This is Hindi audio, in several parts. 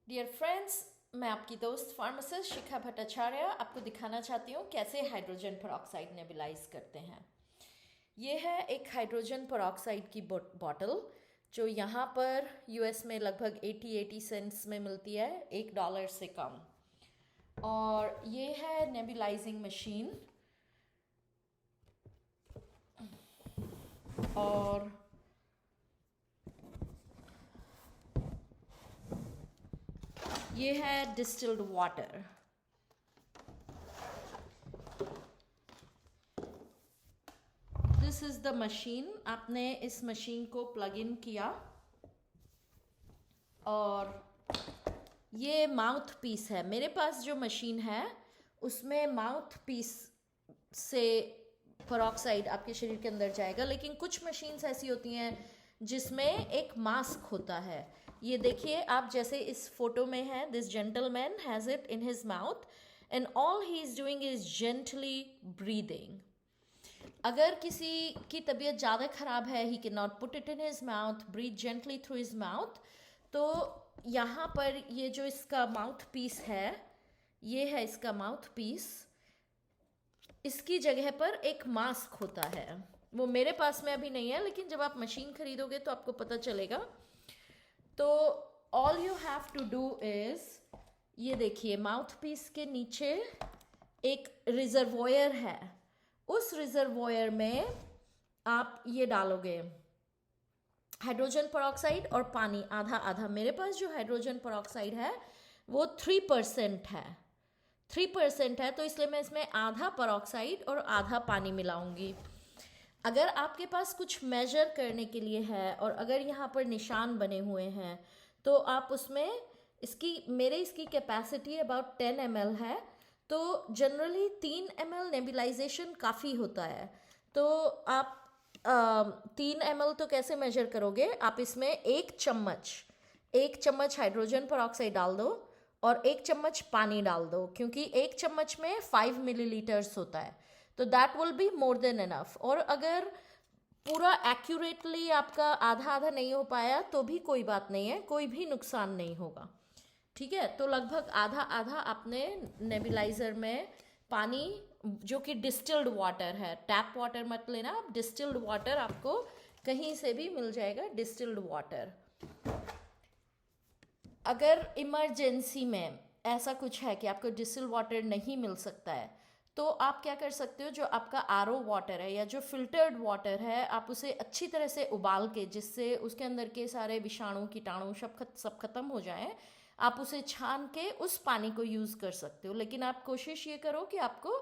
डियर फ्रेंड्स, मैं आपकी दोस्त फार्मासिस्ट शिखा भट्टाचार्य आपको दिखाना चाहती हूँ कैसे हाइड्रोजन पेरोक्साइड नेबुलाइज करते हैं। ये है एक हाइड्रोजन पेरोक्साइड की बॉटल जो यहाँ पर यूएस में लगभग 80 सेंट्स में मिलती है, $1 से कम। और ये है नेबुलाइजिंग मशीन। और ये है distilled water. This is the machine. आपने इस मशीन को प्लग इन किया और ये माउथ पीस है। मेरे पास जो मशीन है उसमें माउथ पीस से पेरोक्साइड आपके शरीर के अंदर जाएगा, लेकिन कुछ मशीन्स ऐसी होती हैं जिसमें एक मास्क होता है। ये देखिए आप, जैसे इस फोटो में है, this gentleman has it in his mouth and all he is doing is gently breathing. अगर किसी की तबीयत ज़्यादा ख़राब है, he can not put it in his mouth, breathe gently through his mouth, तो यहाँ पर ये जो इसका माउथ पीस है, ये है इसका माउथ पीस। इसकी जगह पर एक मास्क होता है। वो मेरे पास में अभी नहीं है, लेकिन जब आप मशीन खरीदोगे तो आपको पता चलेगा। तो all you have to do is, ये देखिए माउथ पीस के नीचे एक रिजर्वोयर है। उस रिजर्वोयर में आप ये डालोगे हाइड्रोजन पेरोक्साइड और पानी आधा आधा। मेरे पास जो हाइड्रोजन पेरोक्साइड है वो 3% है, 3% है, तो इसलिए मैं इसमें आधा पेरोक्साइड और आधा पानी मिलाऊंगी। अगर आपके पास कुछ मेजर करने के लिए है और अगर यहाँ पर निशान बने हुए हैं तो आप उसमें इसकी कैपेसिटी अबाउट 10 ml है। तो जनरली 3 ml नेबुलाइजेशन काफ़ी होता है। तो आप 3 ml तो कैसे मेजर करोगे? आप इसमें एक चम्मच हाइड्रोजन पेरोक्साइड डाल दो और 1 चम्मच पानी डाल दो, क्योंकि 1 चम्मच में 5 मिलीलीटर्स होता है, तो that will be more than enough. और अगर पूरा एक्यूरेटली आपका आधा आधा नहीं हो पाया तो भी कोई बात नहीं है, कोई भी नुकसान नहीं होगा। ठीक है, तो लगभग आधा आधा आपने नेबुलाइजर में पानी, जो कि डिस्टिल्ड वाटर है, टैप वाटर मत लेना आप, डिस्टिल्ड वाटर आपको कहीं से भी मिल जाएगा, डिस्टिल्ड वाटर। अगर इमरजेंसी में ऐसा कुछ है कि आपको डिस्टिल्ड वाटर नहीं मिल सकता है तो आप क्या कर सकते हो, जो आपका आरओ वाटर है या जो फिल्टर्ड वाटर है, आप उसे अच्छी तरह से उबाल के, जिससे उसके अंदर के सारे विषाणु कीटाणु सब खत्म हो जाएं, आप उसे छान के उस पानी को यूज़ कर सकते हो। लेकिन आप कोशिश ये करो कि आपको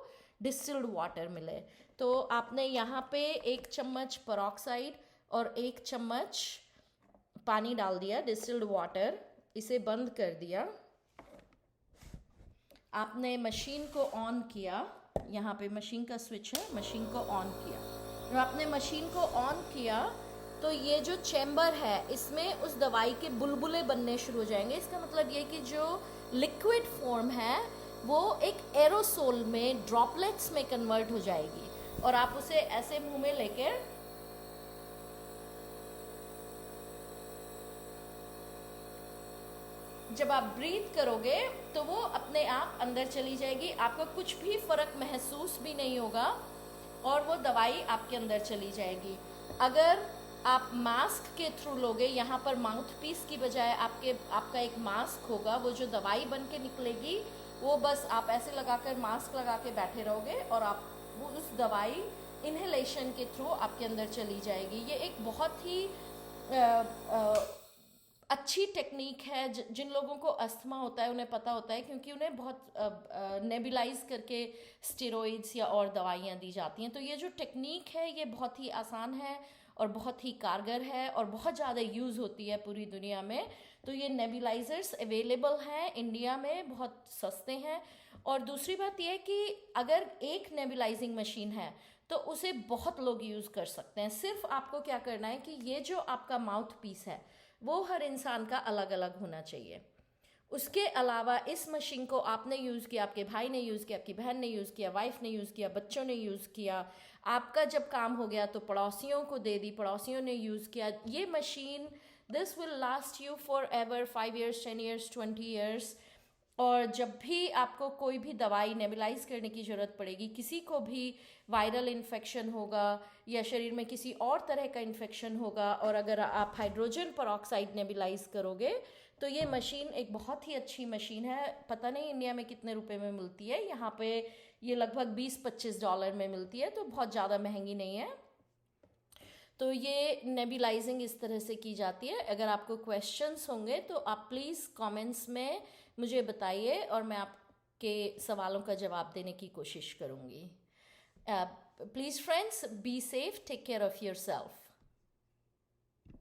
डिस्टिल्ड वाटर मिले। तो आपने यहाँ पे 1 चम्मच पेरोक्साइड और 1 चम्मच पानी डाल दिया, डिस्टिल्ड वाटर, इसे बंद कर दिया। आपने मशीन को ऑन किया, यहाँ पे मशीन का स्विच है, मशीन को ऑन किया। और आपने मशीन को ऑन किया तो ये जो चैम्बर है इसमें उस दवाई के बुलबुले बनने शुरू हो जाएंगे। इसका मतलब ये कि जो लिक्विड फॉर्म है वो एक एरोसोल में, ड्रॉपलेट्स में कन्वर्ट हो जाएगी और आप उसे ऐसे मुंह में लेकर जब आप ब्रीथ करोगे तो वो अपने आप अंदर चली जाएगी, आपको कुछ भी फर्क महसूस भी नहीं होगा और वो दवाई आपके अंदर चली जाएगी। अगर आप मास्क के थ्रू लोगे, यहाँ पर माउथ पीस की बजाय आपका एक मास्क होगा, वो जो दवाई बन के निकलेगी वो बस आप ऐसे लगाकर, मास्क लगा के बैठे रहोगे और आप वो उस दवाई इन्हेलेशन के थ्रू आपके अंदर चली जाएगी। ये एक बहुत ही अच्छी टेक्निक है। जिन लोगों को अस्थमा होता है उन्हें पता होता है, क्योंकि उन्हें बहुत नेबुलाइज करके स्टेरॉइड्स या और दवाइयाँ दी जाती हैं। तो ये जो टेक्निक है ये बहुत ही आसान है और बहुत ही कारगर है और बहुत ज़्यादा यूज़ होती है पूरी दुनिया में। तो ये नेबुलाइजर्स अवेलेबल हैं इंडिया में, बहुत सस्ते हैं। और दूसरी बात यह है कि अगर एक नेबुलाइजिंग मशीन है तो उसे बहुत लोग यूज़ कर सकते हैं। सिर्फ आपको क्या करना है कि ये जो आपका माउथ पीस है वो हर इंसान का अलग अलग होना चाहिए। उसके अलावा इस मशीन को आपने यूज़ किया, आपके भाई ने यूज़ किया, आपकी बहन ने यूज़ किया, वाइफ ने यूज़ किया, बच्चों ने यूज़ किया, आपका जब काम हो गया तो पड़ोसियों को दे दी, पड़ोसियों ने यूज़ किया। ये machine this will last you for ever 5 years, 10 years, 20 years। और जब भी आपको कोई भी दवाई नेबुलाइज करने की ज़रूरत पड़ेगी, किसी को भी वायरल इन्फेक्शन होगा या शरीर में किसी और तरह का इन्फेक्शन होगा, और अगर आप हाइड्रोजन पेरोक्साइड नेबुलाइज करोगे तो ये मशीन एक बहुत ही अच्छी मशीन है। पता नहीं इंडिया में कितने रुपए में मिलती है, यहाँ पे ये लगभग $20-25 में मिलती है, तो बहुत ज़्यादा महंगी नहीं है। तो ये नेबुलाइजिंग इस तरह से की जाती है। अगर आपको क्वेश्चंस होंगे तो आप प्लीज़ कमेंट्स में मुझे बताइए और मैं आपके सवालों का जवाब देने की कोशिश करूँगी। Please friends, be safe, take care of your self.